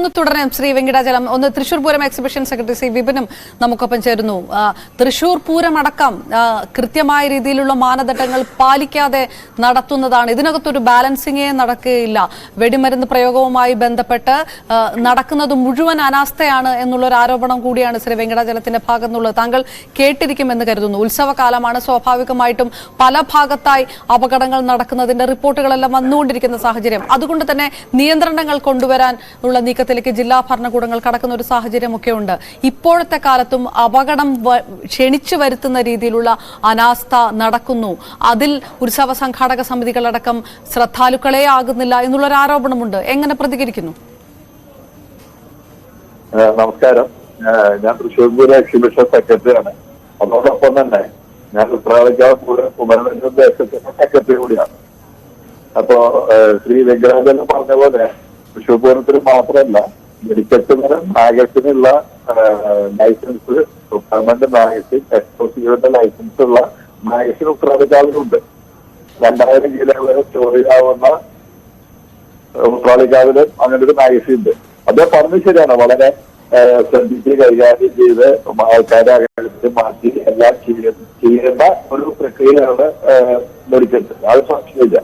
ഒന്ന് തുടരാം ശ്രീ വെങ്കിടാചലം. ഒന്ന് Thrissur Pooram exhibition secretary C വിപിനും നമുക്കൊപ്പം ചേരുന്നു. തൃശൂർ പൂരം അടക്കം കൃത്യമായ രീതിയിലുള്ള മാനദണ്ഡങ്ങൾ പാലിക്കാതെ നടത്തുന്നതാണ്. ഇതിനകത്തൊരു ബാലൻസിംഗേ നടക്കുകയില്ല. വെടിമരുന്ന് പ്രയോഗവുമായി ബന്ധപ്പെട്ട് നടക്കുന്നത് മുഴുവൻ അനാസ്ഥയാണ് എന്നുള്ളൊരു ആരോപണം കൂടിയാണ് ശ്രീ വെങ്കിടാചലത്തിന്റെ ഭാഗത്തു നിന്നുള്ളത്. താങ്കൾ കേട്ടിരിക്കുമെന്ന് കരുതുന്നു. ഉത്സവകാലമാണ്, സ്വാഭാവികമായിട്ടും പല ഭാഗത്തായി അപകടങ്ങൾ നടക്കുന്നതിന്റെ റിപ്പോർട്ടുകളെല്ലാം വന്നുകൊണ്ടിരിക്കുന്ന സാഹചര്യം. അതുകൊണ്ട് തന്നെ നിയന്ത്രണങ്ങൾ കൊണ്ടുവരാൻ ഉള്ള നീക്കത്തിലേക്ക് ജില്ലാ ഭരണകൂടങ്ങൾ കടക്കുന്ന ഒരു സാഹചര്യമൊക്കെ ഉണ്ട്. ഇപ്പോഴത്തെ കാലത്തും അപകടം ക്ഷണിച്ചു വരുത്തുന്ന രീതിയിലുള്ള അനാസ്ഥ നടക്കുന്നു. അതിൽ ഉത്സവ സംഘാടക സമിതികളടക്കം ശ്രദ്ധാലുക്കളെ ആകുന്നില്ല എന്നുള്ളൊരു ആരോപണമുണ്ട്. എങ്ങനെ പ്രതികരിക്കുന്നു? നമസ്കാരം. ഞാൻ തൃശ്ശൂർ പൂരം എക്സിബിഷൻ സെക്രട്ടറിയാണ്. അതോടൊപ്പം തന്നെ ഞാൻ ഉത്രാളിക്കാവ് പൂരം കുമരനെല്ലൂർ ദേശത്തിന്റെ സെക്രട്ടറി കൂടിയാണ്. അപ്പോ ശ്രീ വെങ്കടാചലം പറഞ്ഞ പോലെ തൃശ്ശൂർ പൂരത്തിന് മാത്രമല്ല, വെടിക്കെട്ടുന്നതിന് മാഗസിനുള്ള ലൈസൻസ്, ഗവൺമെന്റ് മാഗസിൻ, എക്സ്പോസിയുടെ ലൈസൻസ് ഉള്ള മാഗസിൻ ഉത്രാളിക്കാവിലുണ്ട്. 2000 കിലോ വരെ സ്റ്റോർ ചെയ്യാവുന്ന ഉത്രാളിക്കാവില് അങ്ങനെ ഒരു മാഗസിൻ ഉണ്ട്. അത് പറഞ്ഞത് ശരിയാണ്. വളരെ ശ്രദ്ധിച്ച് കൈകാര്യം ചെയ്ത് ആൾക്കാരെ അകത്ത് മാറ്റി എല്ലാം ചെയ്യേണ്ട ഒരു പ്രക്രിയയാണ് വെടിക്കെട്ട്. അത് സംശയമില്ല.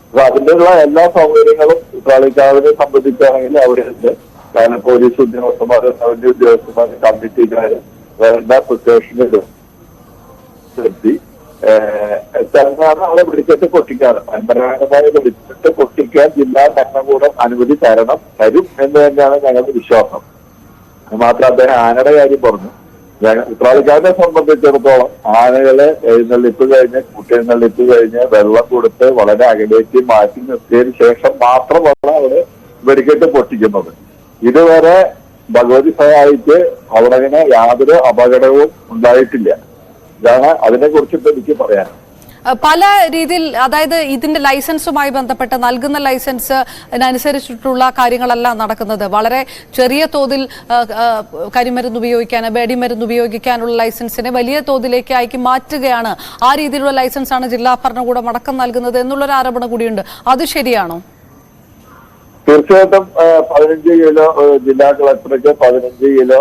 അപ്പൊ അതിൻ്റെയുള്ള എല്ലാ സൗകര്യങ്ങളും ഉത്രാളിക്കാവിനെ സംബന്ധിച്ചാണെങ്കിൽ അവിടെ ഉണ്ട്. കാരണം പോലീസ് ഉദ്യോഗസ്ഥന്മാർ, റവന്യൂ ഉദ്യോഗസ്ഥന്മാർ, കമ്മിറ്റിക്കാര് വേണ്ട പ്രിക്കോഷനുകൾ ശ്രദ്ധി സ്ഥലത്താണ് അവിടെ വെടിക്കെട്ട് പൊട്ടിക്കാറ്. പരമ്പരാഗതമായ വെടിക്കെട്ട് പൊട്ടിക്കാൻ ജില്ലാ ഭരണകൂടം അനുമതി തരും എന്ന് തന്നെയാണ് ഞങ്ങളുടെ വിശ്വാസം. മാത്രം അദ്ദേഹം ആനയുടെ കാര്യം പറഞ്ഞു. ഉത്രാളിക്കാരനെ സംബന്ധിച്ചിടത്തോളം ആനകളെ എഴുന്നള്ളിപ്പ് കഴിഞ്ഞ്, കൂട്ടെഴുന്നള്ളിപ്പ് കഴിഞ്ഞ് വെള്ളം കൊടുത്ത് വളരെ അകലേക്ക് മാറ്റി നിർത്തിയതിനു ശേഷം മാത്രമാണ് അവിടെ വെടിക്കെട്ട് പൊട്ടിക്കുന്നത്. ഇതുവരെ ഭഗവതി സഹായിച്ച് അവിടെ അങ്ങനെ യാതൊരു അപകടവും ഉണ്ടായിട്ടില്ല. ഇതാണ് അതിനെ കുറിച്ചിട്ട് എനിക്ക് പറയാൻ. പല രീതിയിൽ, അതായത് ഇതിന്റെ ലൈസൻസുമായി ബന്ധപ്പെട്ട് നൽകുന്ന ലൈസൻസ് അനുസരിച്ചിട്ടുള്ള കാര്യങ്ങളല്ല നടക്കുന്നത്. വളരെ ചെറിയ തോതിൽ കരിമരുന്ന് ഉപയോഗിക്കാൻ, വെടിമരുന്ന് ഉപയോഗിക്കാനുള്ള ലൈസൻസിനെ വലിയ തോതിലേക്ക് ആക്കി മാറ്റുകയാണ്. ആ രീതിയിലുള്ള ലൈസൻസാണ് ജില്ലാ ഭരണകൂടം അടക്കം നൽകുന്നത് എന്നുള്ളൊരു ആരോപണം കൂടിയുണ്ട്. അത് ശരിയാണോ? തീർച്ചയായിട്ടും 15 കിലോ ജില്ലാ കളക്ടർക്ക് 15 കിലോ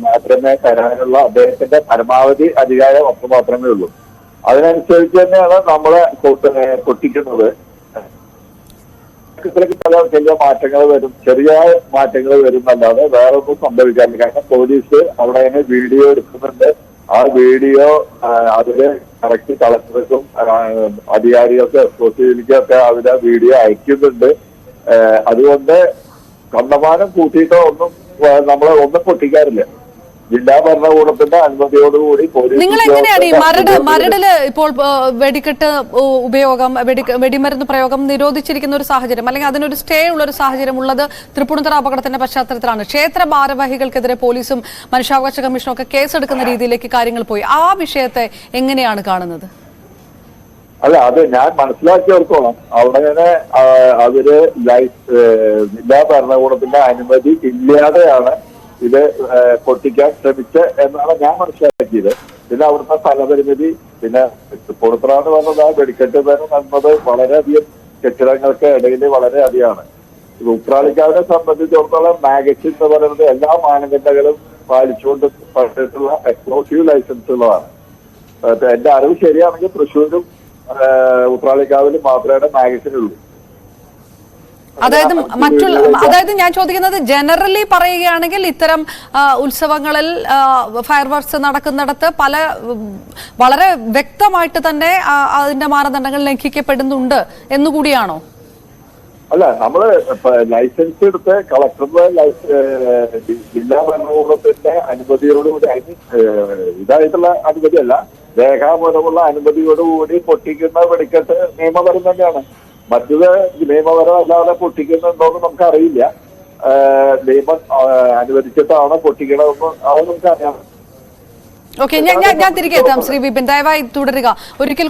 മാത്രമേ തരാനുള്ള അദ്ദേഹത്തിന്റെ പരമാവധി അധികാരം ഒപ്പം മാത്രമേ ഉള്ളൂ. അതിനനുസരിച്ച് തന്നെയാണ് നമ്മളെ പൊട്ടിക്കുന്നത്. ചെറിയ മാറ്റങ്ങൾ വരും, ചെറിയ മാറ്റങ്ങൾ വരുന്നല്ലാതെ വേറെ ഒന്നും സംഭവിക്കാറില്ല. കാരണം പോലീസ് അവിടെ തന്നെ വീഡിയോ എടുക്കുന്നുണ്ട്. ആ വീഡിയോ അതില് കറക്റ്റ് കളക്ടർക്കും അധികാരികൾക്കും എക്സ്പോസിബിലിറ്റിക്കും ഒക്കെ അവര് വീഡിയോ അയക്കുന്നുണ്ട്. അതുകൊണ്ട് കണ്ടമാനം കൂട്ടിയിട്ടോ ഒന്നും നമ്മളെ ഒന്നും പൊട്ടിക്കാറില്ല. ജില്ലാ ഭരണകൂടത്തിന്റെ അനുമതിയോടുകൂടി പോലീസ്. നിങ്ങൾ എങ്ങനെയാണ് ഈ മരടില് ഇപ്പോൾ വെടിക്കെട്ട് ഉപയോഗം, വെടിമരുന്ന് പ്രയോഗം നിരോധിച്ചിരിക്കുന്ന ഒരു സാഹചര്യം, അല്ലെങ്കിൽ അതിനൊരു സ്റ്റേ ഉള്ള ഒരു സാഹചര്യം ഉള്ളത് തൃപ്പൂണിത്തുറ അപകടത്തിന്റെ പശ്ചാത്തലത്തിലാണ്. ക്ഷേത്ര ഭാരവാഹികൾക്കെതിരെ പോലീസും മനുഷ്യാവകാശ കമ്മീഷനും ഒക്കെ കേസെടുക്കുന്ന രീതിയിലേക്ക് കാര്യങ്ങൾ പോയി. ആ വിഷയത്തെ എങ്ങനെയാണ് കാണുന്നത്? അല്ല, അത് ഞാൻ മനസ്സിലാക്കിയെടുത്തോളം അവിടെ തന്നെ അവര് ജില്ലാ ഭരണകൂടത്തിന്റെ അനുമതി ഇല്ലാതെയാണ് ഇത് പൊട്ടിക്കാൻ ശ്രമിച്ചത് എന്നാണ് ഞാൻ മനസ്സിലാക്കിയത്. പിന്നെ അവിടുത്തെ സ്ഥലപരിമിതി, പിന്നെ തൃപ്പൂണിത്തുറ എന്ന് പറഞ്ഞത് ആ വെടിക്കെട്ട് നടന്നത് വളരെയധികം കെട്ടിടങ്ങൾക്ക് ഇടയിൽ വളരെ അധികമാണ്. ഉത്രാളിക്കാവിനെ സംബന്ധിച്ചിടത്തോളം മാഗസിൻ എന്ന് പറയുന്നത് എല്ലാ മാനദണ്ഡങ്ങളും പാലിച്ചുകൊണ്ട് പറഞ്ഞിട്ടുള്ള എക്സ്ക്ലൂസീവ് ലൈസൻസ് ഉള്ളതാണ്. എന്റെ അറിവ് ശരിയാണെങ്കിൽ തൃശ്ശൂരും ഉത്രാളിക്കാവിലും മാത്രമേ മാഗസിൻ ഉള്ളൂ. അതായത് ഞാൻ ചോദിക്കുന്നത്, ജനറലി പറയുകയാണെങ്കിൽ ഇത്തരം ഉത്സവങ്ങളിൽ ഫയർ വർക്ക്സ് നടക്കുന്നിടത്ത് വളരെ വ്യക്തമായിട്ട് തന്നെ അതിന്റെ മാനദണ്ഡങ്ങൾ ലംഘിക്കപ്പെടുന്നുണ്ട് എന്നുകൂടിയാണോ? അല്ല, നമ്മള് ലൈസൻസ് എടുത്ത് കളക്ടറുടെ ജില്ലാ ഭരണകൂടത്തിന്റെ അനുമതിയോടുകൂടി, ഇതായിട്ടുള്ള അനുമതിയല്ല, രേഖാമൂലമുള്ള അനുമതിയോടുകൂടി പൊട്ടിക്കുന്ന വെടിക്കെട്ട് നിയമപരം തന്നെയാണ്. മറ്റത് നിയമപരമല്ലാതെ പൊട്ടിക്കുന്നുണ്ടോന്ന് നമുക്കറിയില്ല. നിയമം അനുവദിച്ചിട്ടാണ് പൊട്ടിക്കണമെന്ന് അത് നമുക്കറിയാം. ഓക്കെ, ഞാൻ തിരികെ എത്താം. ശ്രീ വിപിൻ, ദയവായി തുടരുക. ഒരിക്കൽ